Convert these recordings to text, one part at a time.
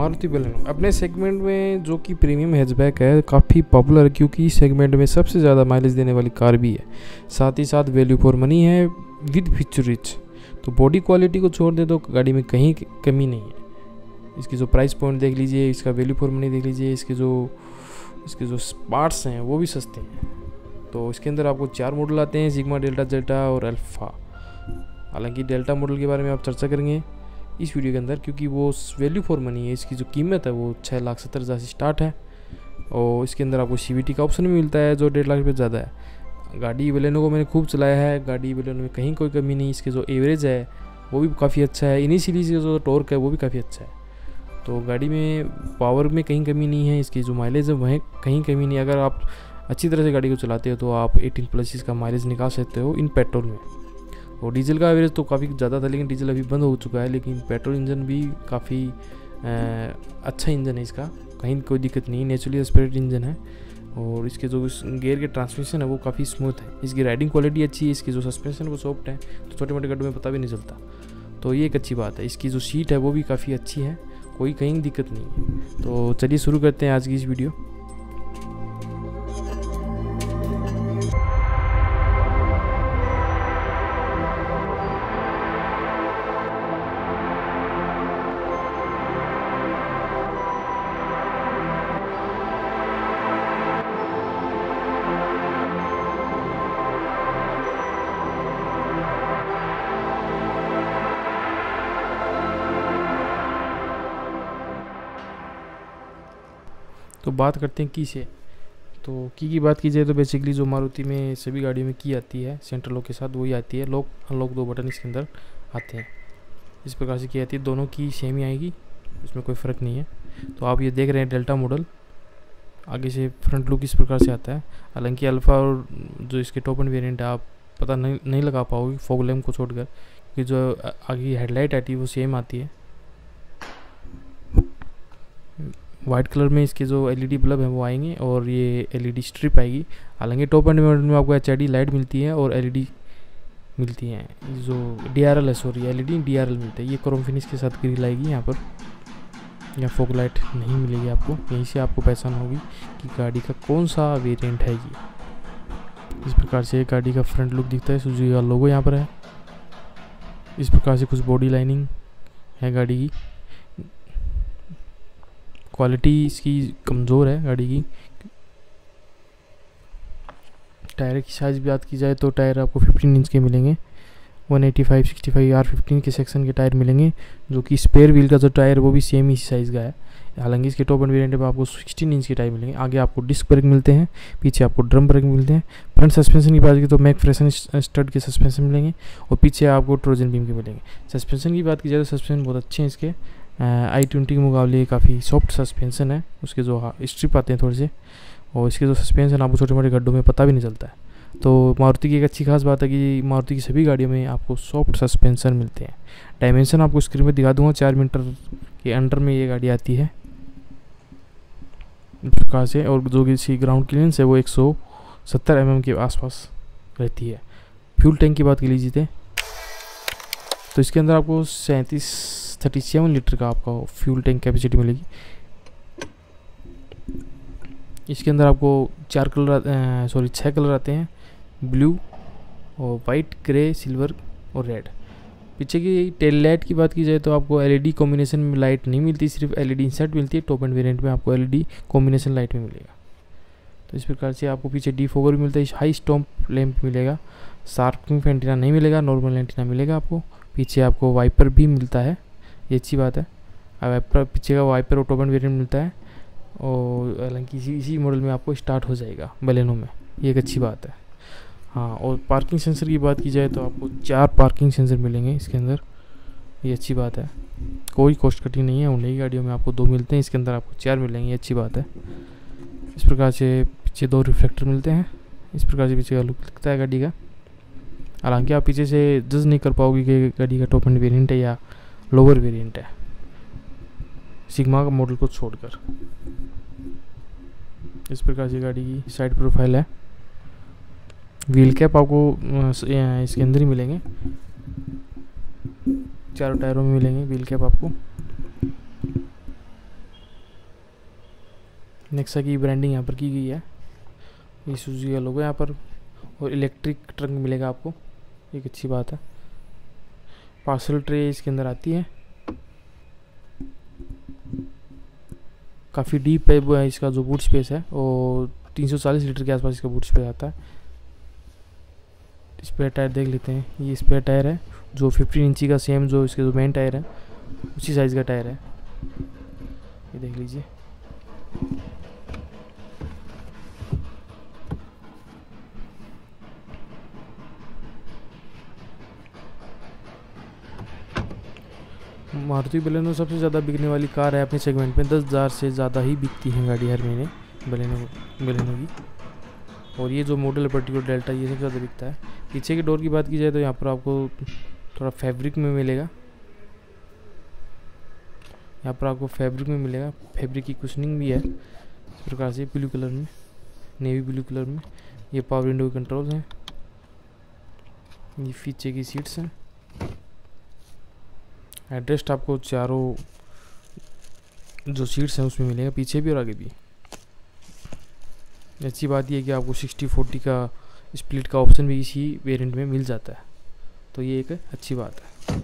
Maruti Baleno अपने segment में जो कि प्रीमियम हैचबैक है, काफ़ी पॉपुलर है क्योंकि इस सेगमेंट में सबसे ज़्यादा माइलेज देने वाली कार भी है, साथ ही साथ वैल्यू फॉर मनी है विद फीचर रिच। तो बॉडी क्वालिटी को छोड़ दे तो गाड़ी में कहीं कमी नहीं है। इसकी जो प्राइस पॉइंट देख लीजिए, इसका वैल्यू फॉर मनी देख लीजिए, इसके जो पार्ट्स हैं वो भी सस्ते हैं। तो इसके अंदर आपको 4 मॉडल आते हैं, सिग्मा, डेल्टा, जेटा और अल्फा। हालांकि डेल्टा मॉडल के बारे में आप चर्चा करेंगे इस वीडियो के अंदर, क्योंकि वो वैल्यू फॉर मनी है। इसकी जो कीमत है वो 6,70,000 से स्टार्ट है और इसके अंदर आपको CVT का ऑप्शन भी मिलता है जो 1.5 लाख रुपये ज़्यादा है। गाड़ी बलेनो को मैंने खूब चलाया है, गाड़ी बलेनो में कहीं कोई कमी नहीं। इसके जो एवरेज है वो भी काफ़ी अच्छा है, इनिशियली से जो टॉर्क है वो भी काफ़ी अच्छा है। तो गाड़ी में पावर में कहीं कमी नहीं है, इसकी जो माइलेज है वह कहीं कमी नहीं। अगर आप अच्छी तरह से गाड़ी को चलाते हो तो आप 18+ इसका माइलेज निकाल सकते हो इन पेट्रोल में। और डीजल का एवरेज तो काफ़ी ज़्यादा था, लेकिन डीजल अभी बंद हो चुका है। लेकिन पेट्रोल इंजन भी काफ़ी अच्छा इंजन है इसका, कहीं कोई दिक्कत नहीं, नेचुरली एस्पिरेटेड इंजन है। और इसके जो गियर के ट्रांसमिशन है वो काफ़ी स्मूथ है। इसकी राइडिंग क्वालिटी अच्छी है, इसकी जो सस्पेंशन वो सॉफ्ट है, तो छोटे मोटे गड्ढों में पता भी नहीं चलता, तो ये एक अच्छी बात है। इसकी जो सीट है वो भी काफ़ी अच्छी है, कोई कहीं दिक्कत नहीं है। तो चलिए शुरू करते हैं आज की इस वीडियो। तो बात करते हैं की से। तो की बात की जाए तो बेसिकली जो मारुति में सभी गाड़ियों में की आती है सेंट्रल लॉक के साथ वही आती है। लॉक अनलॉक 2 बटन इसके अंदर आते हैं, इस प्रकार से की आती है। दोनों की सेम ही आएगी, इसमें कोई फ़र्क नहीं है। तो आप ये देख रहे हैं डेल्टा मॉडल, आगे से फ्रंट लुक इस प्रकार से आता है। हालांकि अल्फ़ा और जो इसके टॉप एंड वेरिएंट है आप पता नहीं लगा पाओगे फॉग लैम्प को छोड़कर, कि जो आगे हेडलाइट आती है वो सेम आती है। वाइट कलर में इसके जो LED बल्ब हैं वो आएंगे और ये LED स्ट्रिप आएगी। हालांकि टॉप एंड मॉडल में आपको HID लाइट मिलती है और LED मिलती हैं, जो DRL है, सॉरी LED DRL मिलता है। ये क्रोम फिनिश के साथ ग्रिल आएगी यहाँ पर, या फॉग लाइट नहीं मिलेगी आपको। यहीं से आपको पहचान होगी कि गाड़ी का कौन सा वेरिएंट है। ये इस प्रकार से गाड़ी का फ्रंट लुक दिखता है, सुजुकी का लोगो यहाँ पर है। इस प्रकार से कुछ बॉडी लाइनिंग है गाड़ी की। क्वालिटी इसकी कमज़ोर है गाड़ी की। टायर की साइज़ बात की जाए तो टायर आपको 15 इंच के मिलेंगे, 185/65 R15 के सेक्शन के टायर मिलेंगे, जो कि स्पेयर व्हील का जो टायर वो भी सेम ही साइज़ का है। हालांकि इसके टॉप एंड वेरिएंट में आपको 16 इंच के टायर मिलेंगे। आगे आपको डिस्क ब्रेक मिलते हैं, पीछे आपको ड्रम ब्रेक मिलते हैं। फ्रंट सस्पेंशन की बात की तो मैकफेरसन स्टड के सस्पेंशन मिलेंगे और पीछे आपको ट्रोजन बीम के मिलेंगे। सस्पेंशन की बात की जाए तो सस्पेंशन बहुत अच्छे हैं इसके, i20 के मुकाबले काफ़ी सॉफ्ट सस्पेंशन है। उसके जो स्ट्रिप आते हैं थोड़े से, और इसके जो सस्पेंशन आपको छोटे मोटे गड्ढों में पता भी नहीं चलता है। तो मारुति की एक अच्छी खास बात है कि मारुति की सभी गाड़ियों में आपको सॉफ्ट सस्पेंशन मिलते हैं। डायमेंशन आपको स्क्रीन पर दिखा दूंगा, 4 मीटर के अंडर में ये गाड़ी आती है इस प्रकार से। और जो कि इसकी ग्राउंड क्लियरेंस है वो 170 mm के आसपास रहती है। फ्यूल टैंक की बात कर लीजिए तो इसके अंदर आपको 37 लीटर का आपका फ्यूल टैंक कैपेसिटी मिलेगी। इसके अंदर आपको 6 कलर आते हैं, ब्लू और वाइट, ग्रे, सिल्वर और रेड। पीछे की टेल लाइट की बात की जाए तो आपको LED कॉम्बिनेशन में लाइट नहीं मिलती, सिर्फ LED इंसर्ट मिलती है। टॉप एंड वेरिएंट में आपको LED कॉम्बिनेशन लाइट में मिलेगा। तो इस प्रकार से आपको पीछे डिफोगर भी मिलता है, हाई स्टॉम्प लैंप मिलेगा, शार्पिंग एंटीना नहीं मिलेगा, नॉर्मल एंटीना मिलेगा आपको। पीछे आपको वाइपर भी मिलता है, ये अच्छी बात है। वाइपर पीछे का वाइपर और टॉप एंड वेरिएंट मिलता है, और हालांकि इसी मॉडल में आपको स्टार्ट हो जाएगा बलेनो में, ये एक अच्छी बात है। हाँ, और पार्किंग सेंसर की बात की जाए तो आपको 4 पार्किंग सेंसर मिलेंगे इसके अंदर, ये अच्छी बात है। कोई कॉस्ट कटिंग नहीं है, उन्हीं गाड़ियों में आपको 2 मिलते हैं, इसके अंदर आपको 4 मिलेंगे, ये अच्छी बात है। इस प्रकार से पीछे 2 रिफ्लेक्टर मिलते हैं, इस प्रकार से पीछे का लुक दिखता है गाड़ी का। हालांकि आप पीछे से जज नहीं कर पाओगे कि गाड़ी का टॉप एंड वेरिएंट है या लोअर वेरिएंट है, सिग्मा का मॉडल को छोड़कर। इस प्रकार से गाड़ी की साइड प्रोफाइल है। व्हील कैप आपको इसके अंदर ही मिलेंगे, चारों टायरों में मिलेंगे व्हील कैप आपको। नेक्सा की ब्रांडिंग यहाँ पर की गई है, ये सुजुकी का लोगो यहाँ पर, और इलेक्ट्रिक ट्रंक मिलेगा आपको, एक अच्छी बात है। पार्सल ट्रे इसके अंदर आती है, काफ़ी डीप है वो है इसका जो बूट स्पेस है, और 340 लीटर के आसपास इसका बूट स्पेस आता है। स्पेयर टायर देख लेते हैं, ये स्पेयर टायर है जो 15 इंची का, सेम जो इसके जो मेन टायर है उसी साइज़ का टायर है, ये देख लीजिए। मारुति बलेनो सबसे ज़्यादा बिकने वाली कार है अपने सेगमेंट में, 10,000 से ज़्यादा ही बिकती हैं गाड़ी हर महीने बलेनो की। और ये जो मॉडल है पर्टिकुलर डेल्टा, ये सबसे ज़्यादा बिकता है। पीछे के डोर की बात की जाए तो यहाँ पर आपको थोड़ा फैब्रिक में मिलेगा, यहाँ पर आपको फैब्रिक में मिलेगा, फैब्रिक की कुशनिंग भी है इस प्रकार से, ब्लू कलर में, नेवी ब्लू कलर में। ये पावर विंडो के कंट्रोल्स हैं, ये पीछे की सीट्स हैं। एडजस्ट आपको चारों जो सीट्स हैं उसमें मिलेगा, पीछे भी और आगे भी। अच्छी बात यह है कि आपको 60-40 का स्प्लिट का ऑप्शन भी इसी वेरिएंट में मिल जाता है, तो ये एक अच्छी बात है।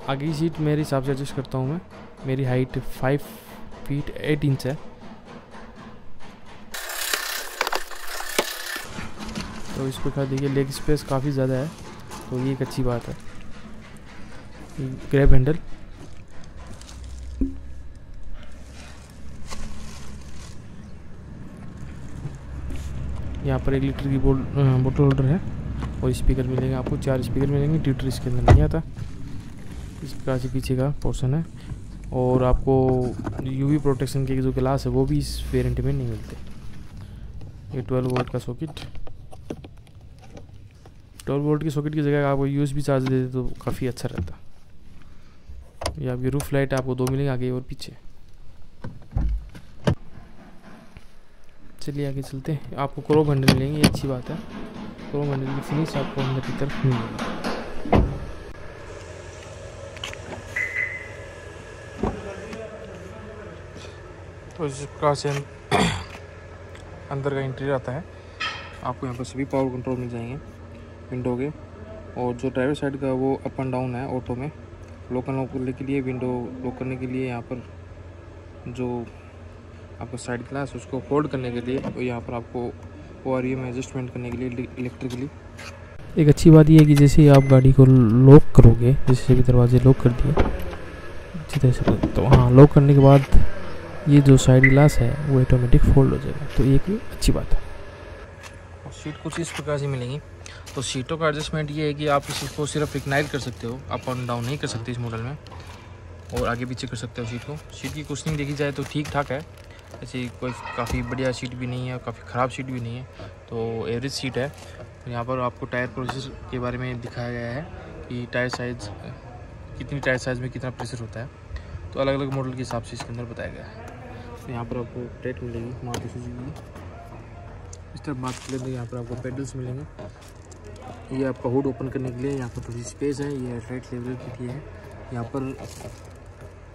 आगे की सीट मेरे हिसाब से एडजस्ट करता हूँ मैं, मेरी हाइट 5 फीट 8 इंच है, तो इस प्रकार देखिए लेग स्पेस काफ़ी ज़्यादा है, तो ये एक अच्छी बात है। ग्रैब हैंडल, यहाँ पर 1 लीटर की बोतल होल्डर है, और स्पीकर मिलेंगे आपको, 4 स्पीकर मिलेंगे, ट्विटर इसके अंदर नहीं आता। इस प्रकार से पीछे का पोर्शन है, और आपको यूवी प्रोटेक्शन के जो ग्लास है वो भी इस वेरिएंट में नहीं मिलते। ये 12 वोल्ट का सॉकेट, 12 वोल्ट की सॉकेट की जगह आपको यूएसबी चार्ज दे दे तो काफ़ी अच्छा रहता। ये आपकी रूफ लाइट आपको 2 मिलेंगे आगे और पीछे। चलिए आगे चलते हैं, आपको क्रोम हैंडल मिलेंगे, ये अच्छी बात है। क्रोम हैंडल की फिनिश आपको अंदर की तरफ मिलेगी। तो इस प्रकार से अंदर का इंटीरियर आता है। आपको यहाँ पर सभी पावर कंट्रोल मिल जाएंगे विंडो के, और जो ड्राइवर साइड का वो अप एंड डाउन है ऑटो में। लॉक करने के लिए, विंडो लॉक करने के लिए यहाँ पर जो आपका साइड ग्लास उसको फोल्ड करने के लिए, और यहाँ पर आपको ORM एडजस्टमेंट करने के लिए इलेक्ट्रिकली। एक अच्छी बात यह है कि जैसे आप गाड़ी को लॉक करोगे, जैसे भी दरवाजे लॉक कर दिए अच्छी तरह से, तो हाँ लॉक करने के बाद ये जो साइड ग्लास है वो ऑटोमेटिक फोल्ड हो जाएगा, तो एक अच्छी बात है। और सीट कुछ इस प्रकार से मिलेंगी। तो सीटों का एडजस्टमेंट ये है कि आप इसी को सिर्फ रिक्लाइन कर सकते हो, अप एंड डाउन नहीं कर सकते इस मॉडल में, और आगे पीछे कर सकते हो सीट को। सीट की कुशनिंग देखी जाए तो ठीक ठाक है, ऐसी कोई काफ़ी बढ़िया सीट भी नहीं है, काफ़ी ख़राब सीट भी नहीं है, तो एवरेज सीट है। यहाँ पर आपको टायर प्रेशर के बारे में दिखाया गया है कि टायर साइज़ कितनी, टायर साइज़ में कितना प्रेशर होता है, तो अलग अलग मॉडल के हिसाब से इसके अंदर बताया गया है। तो यहाँ पर आपको प्लेट मिलेगी मारुति सुजुकी की। इस तरफ बात करें तो यहाँ पर आपको पेडल्स मिलेंगे, ये आपका हुड ओपन करने के लिए यहाँ पर थोड़ी स्पेस है, ये हेडलाइट लेवल के लिए है। यहाँ पर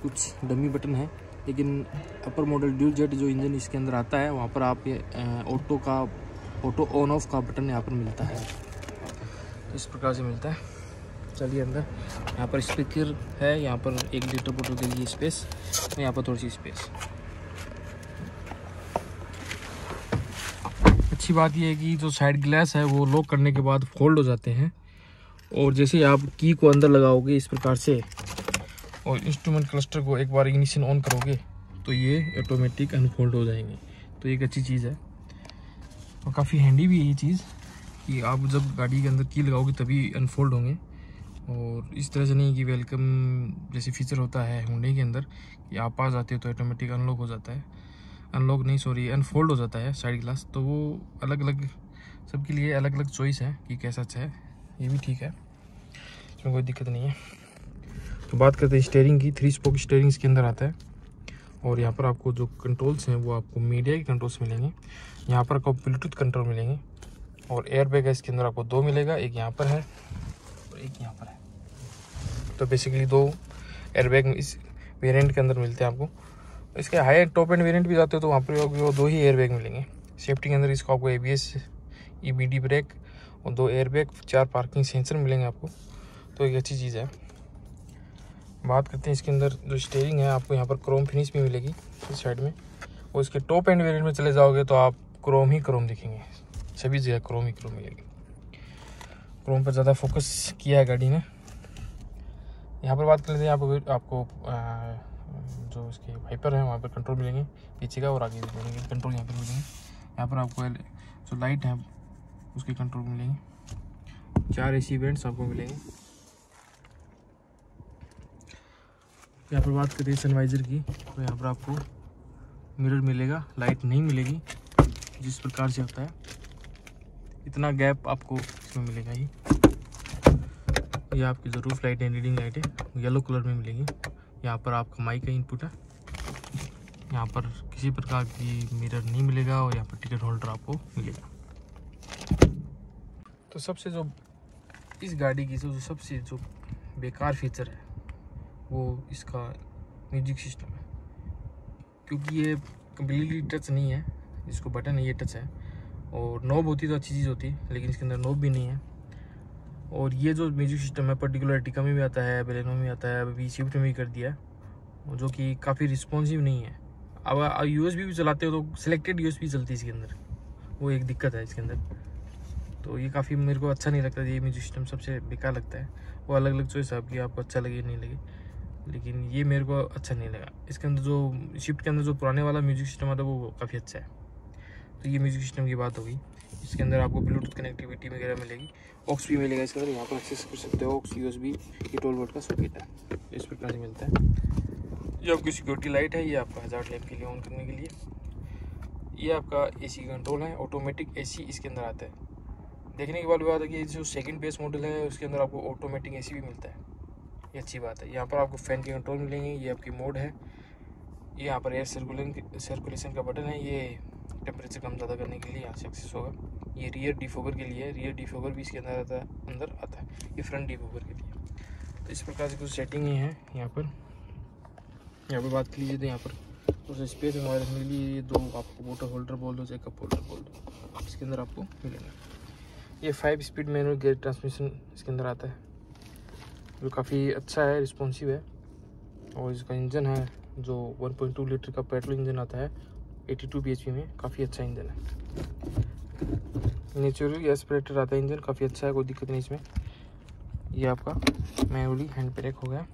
कुछ डमी बटन है, लेकिन अपर मॉडल ड्यूल जेट जो इंजन इसके अंदर आता है वहाँ पर आप ये ऑटो ऑन ऑफ का बटन यहाँ पर मिलता है, तो इस प्रकार से मिलता है। चलिए अंदर, यहाँ पर स्पीकर है, यहाँ पर 1 लीटर बोतल के लिए स्पेस, और यहाँ पर थोड़ी सी स्पेस। अच्छी बात यह है कि जो साइड ग्लास है वो लॉक करने के बाद फोल्ड हो जाते हैं, और जैसे आप की को अंदर लगाओगे इस प्रकार से, और इंस्ट्रूमेंट क्लस्टर को एक बार इग्निशन ऑन करोगे तो ये ऑटोमेटिक अनफोल्ड हो जाएंगे, तो एक अच्छी चीज़ है। और काफ़ी हैंडी भी है ये चीज़ कि आप जब गाड़ी के अंदर की लगाओगे तभी अनफोल्ड होंगे, और इस तरह से नहीं कि वेलकम जैसे फीचर होता है हुंडई के अंदर कि आप पास जाते हो तो ऑटोमेटिक अनलॉक हो जाता है, अनफोल्ड हो जाता है साइड ग्लास। तो वो अलग अलग सबके लिए अलग अलग चॉइस है कि कैसा अच्छा है, ये भी ठीक है, इसमें कोई दिक्कत नहीं है। तो बात करते हैं स्टीयरिंग की। 3 स्पोक स्टीयरिंग इसके अंदर आता है, और यहाँ पर आपको जो कंट्रोल्स हैं वो आपको मीडिया के कंट्रोल्स मिलेंगे। यहाँ पर आपको ब्लूटूथ कंट्रोल मिलेंगे, और एयर बैग है इसके अंदर आपको 2 मिलेगा, एक यहाँ पर है और एक यहाँ पर है। तो बेसिकली 2 एयर बैग इस वेरिएंट के अंदर मिलते हैं आपको। इसके हाई टॉप एंड वेरिएंट भी जाते हो तो वहाँ पर आपको 2 ही एयरबैग मिलेंगे। सेफ्टी के अंदर इसको आपको ABS, EBD ब्रेक और 2 एयरबैग, 4 पार्किंग सेंसर मिलेंगे आपको, तो एक अच्छी चीज़ है। बात करते हैं इसके अंदर जो स्टीयरिंग है, आपको यहाँ पर क्रोम फिनिश भी मिलेगी इस साइड में। और इसके टॉप एंड वेरिएंट में चले जाओगे तो आप क्रोम ही क्रोम दिखेंगे, सभी जगह क्रोम ही क्रोम मिलेगी। क्रोम पर ज़्यादा फोकस किया है गाड़ी ने। यहाँ पर बात कर लेते हैं आपको जो इसके वाइपर हैं वहाँ पर कंट्रोल मिलेंगे पीछे का और आगे भी मिलेंगे कंट्रोल यहाँ पर मिलेंगे। यहाँ पर आपको जो लाइट है उसके कंट्रोल मिलेंगे। 4 AC वेंट्स आपको मिलेंगे। यहाँ पर बात करें सनवाइज़र की तो यहाँ पर आपको मिरर मिलेगा, लाइट नहीं मिलेगी जिस प्रकार से होता है, इतना गैप आपको इसमें मिलेगा ही। ये आपकी जो रूफ लाइट है, रीडिंग लाइट है, येलो कलर में मिलेगी। यहाँ पर आपका माइक का इनपुट है। यहाँ पर किसी प्रकार की मिरर नहीं मिलेगा और यहाँ पर टिकट होल्डर आपको मिलेगा। तो सबसे जो इस गाड़ी की सबसे जो बेकार फीचर है वो इसका म्यूजिक सिस्टम है, क्योंकि ये कम्प्लीटली टच नहीं है। इसको बटन है, ये टच है, और नॉब होती तो अच्छी चीज़ होती, लेकिन इसके अंदर नॉब भी नहीं है। और ये जो म्यूजिक सिस्टम है पर्टिकुलर टिका में भी आता है, बेलेनो में आता है, अभी स्विफ्ट में भी कर दिया है, जो कि काफ़ी रिस्पॉन्सिव नहीं है। अब USB भी चलाते हो तो सिलेक्टेड USB चलती है इसके अंदर, वो एक दिक्कत है इसके अंदर। तो ये काफ़ी मेरे को अच्छा नहीं लगता, ये म्यूजिक सिस्टम सबसे बेकार लगता है। वो अलग अलग चॉइस है आपकी, आपको अच्छा लगे नहीं लगे, लेकिन ये मेरे को अच्छा नहीं लगा। इसके अंदर जो स्विफ्ट के अंदर जो पुराने वाला म्यूजिक सिस्टम आता है वो काफ़ी अच्छा है। तो ये म्यूजिक सिस्टम की बात होगी। इसके अंदर आपको ब्लूटूथ कनेक्टिविटी वगैरह मिलेगी, ऑक्स भी मिलेगा इसके अंदर, यहाँ पर एक्सेस कर सकते हो। ऑक्स USB ये 12 वोल्ट का सॉकेट है, इस प्रकार से मिलता है। ये आपकी सिक्योरिटी लाइट है, ये आपका हज़ार्ड लैंप के लिए ऑन करने के लिए। ये आपका AC कंट्रोल है, ऑटोमेटिक AC इसके अंदर आता है। देखने के बाद बात है कि जो सेकंड बेस मॉडल है उसके अंदर आपको ऑटोमेटिक AC भी मिलता है, ये अच्छी बात है। यहाँ पर आपको फ़ैन के कंट्रोल मिलेंगे, ये आपकी मोड है। ये यहाँ पर एयर सर्कुलेशन का बटन है, ये टेम्परेचर कम ज़्यादा करने के लिए यहाँ से एक्सेस होगा। ये रियर डिफोगर के लिए है, रियर डिफोगर भी इसके अंदर आता है। ये फ्रंट डिफोगर के लिए। तो इस प्रकार से कुछ सेटिंग ही है यहाँ पर बात कर लीजिए तो यहाँ पर कुछ स्पेस हमारे रखने के लिए ये 2 आपको बोतल होल्डर बोल दो चाहे कप होल्डर बोल दो, इसके अंदर आपको मिलेंगे। ये 5 स्पीड मैनुअल गियर ट्रांसमिशन इसके अंदर आता है, जो काफ़ी अच्छा है, रिस्पॉन्सिव है। और इसका इंजन है जो 1.2 लीटर का पेट्रोल इंजन आता है 82 bhp में, काफ़ी अच्छा इंजन है। नेचुरल एस्पिरेटर आता है इंजन, काफ़ी अच्छा है, कोई दिक्कत नहीं इसमें। ये आपका मैनुअली हैंड ब्रेक हो गया।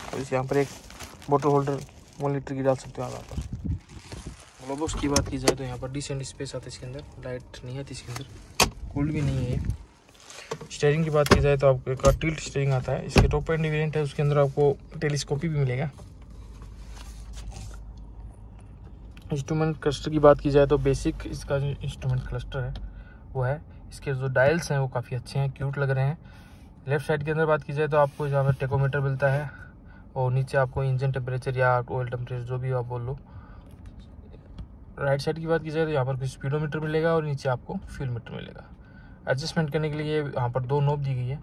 और इस यहाँ पर एक बोतल होल्डर 1 लीटर की डाल सकते हो आप यहाँ पर। ग्लोबॉक्स की बात की जाए तो यहाँ पर डिसेंट स्पेस आता है इसके अंदर, लाइट नहीं आती इसके अंदर, कूल्ड भी नहीं है। स्टीयरिंग की बात की जाए तो आपको टिल्ट स्टीयरिंग आता है। इसके टॉप एंड वेरिएंट है, उसके अंदर आपको टेलीस्कोपी भी मिलेगा। इंस्ट्रूमेंट क्लस्टर की बात की जाए तो बेसिक इसका जो इंस्ट्रूमेंट क्लस्टर है वो है। इसके जो डायल्स हैं वो काफ़ी अच्छे हैं, क्यूट लग रहे हैं। लेफ्ट साइड के अंदर बात की जाए तो आपको यहाँ पर टेकोमीटर मिलता है, और नीचे आपको इंजन टेम्परेचर या ऑयल टेम्परेचर जो भी आप बोल लो। राइट साइड की बात की जाए तो यहाँ पर कुछ स्पीडोमीटर मिलेगा और नीचे आपको फ्यूल मीटर मिलेगा। एडजस्टमेंट करने के लिए यहाँ पर 2 नॉब दी गई है।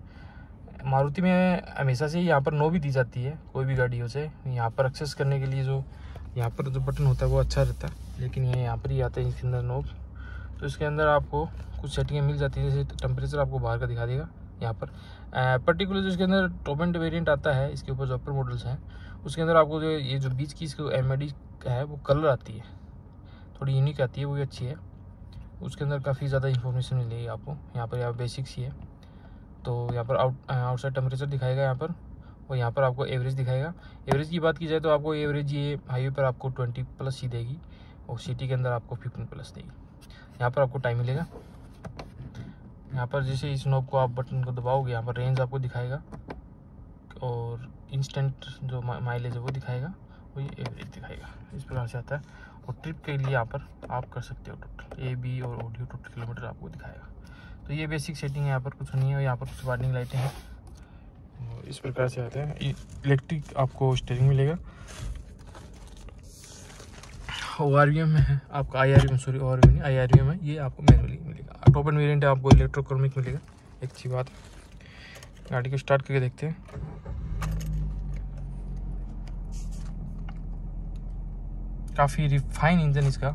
मारुति में हमेशा से यहाँ पर नॉब ही दी जाती है, कोई भी गाड़ी हो जाए। यहाँ पर एक्सेस करने के लिए जो यहाँ पर जो बटन होता है वो अच्छा रहता है, लेकिन ये यहाँ पर ही आता है इसके अंदर नॉब। तो इसके अंदर आपको कुछ सेटिंगें मिल जाती है, जैसे टेम्परेचर आपको बाहर का दिखा देगा यहाँ पर। पर्टिकुलर जो इसके अंदर टॉप एंड वेरिएंट आता है, इसके ऊपर जो अपर मॉडल्स हैं उसके अंदर आपको जो ये जो बीच की इसको MID है वो कलर आती है, थोड़ी यूनिक आती है, वो भी अच्छी है। उसके अंदर काफ़ी ज़्यादा इन्फॉर्मेशन मिलेगी आपको। यहाँ पर यहाँ बेसिक्स ही है, तो यहाँ पर आउटसाइड टेम्परेचर दिखाएगा यहाँ पर, और यहाँ पर आपको एवरेज दिखाएगा। एवरेज की बात की जाए तो आपको एवरेज ये हाईवे पर आपको 20+ ही देगी, और सिटी के अंदर आपको 15+ देगी। यहाँ पर आपको टाइम मिलेगा। यहाँ पर जैसे इस नॉब को आप बटन को दबाओगे, यहाँ पर रेंज आपको दिखाएगा, और इंस्टेंट जो माइलेज है वो दिखाएगा, और ये एवरेज दिखाएगा। इस प्रकार से आता है। और ट्रिप के लिए यहाँ पर आप कर सकते हो टोटल AB और ऑडियो टोटल किलोमीटर आपको दिखाएगा। तो ये बेसिक सेटिंग है, यहाँ पर कुछ नहीं है। यहाँ पर कुछ वार्निंग लाइटें हैं, इस प्रकार से आता है। इलेक्ट्रिक आपको स्टीयरिंग मिलेगा। ORVM में है आपका, ORVM नहीं, IRVM है, ये आपको मैनुअली मिलेगा। टॉप एंड वेरिएंट है, आपको इलेक्ट्रोक्रोमिक मिलेगा। एक अच्छी बात है। गाड़ी को स्टार्ट करके देखते हैं। काफ़ी रिफाइन इंजन इसका।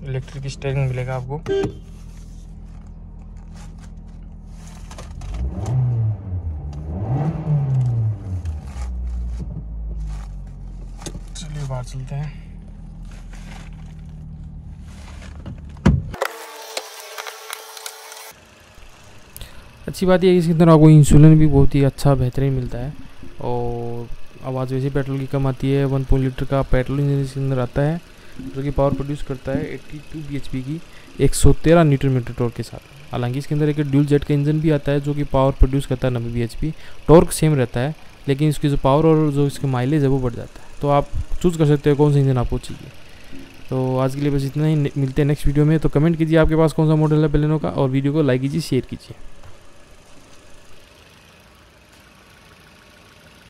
इलेक्ट्रिक स्टीयरिंग मिलेगा आपको। चलिए बाहर चलते हैं। अच्छी बात यह है कि इसके अंदर आपको इंसुलिन भी बहुत ही अच्छा बेहतरीन मिलता है और आवाज़ वैसे पेट्रोल की कम आती है। 1 लीटर का पेट्रोल इंजन इसके अंदर आता है जो कि पावर प्रोड्यूस करता है 82 bhp की 113 न्यूटन मीटर टॉर्क के साथ। हालांकि इसके अंदर एक ड्यूल जेट का इंजन भी आता है जो कि पावर प्रोड्यूस करता है 90 bhp। टॉर्क सेम रहता है लेकिन इसकी जो पावर और जो इसके माइलेज है वो बढ़ जाता है। तो आप चूज़ कर सकते हो कौन सा इंजन आपको चाहिए। तो आज के लिए बस इतना ही, मिलते हैं नेक्स्ट वीडियो में। तो कमेंट कीजिए आपके पास कौन सा मॉडल है बेलेनो का, और वीडियो को लाइक कीजिए, शेयर कीजिए।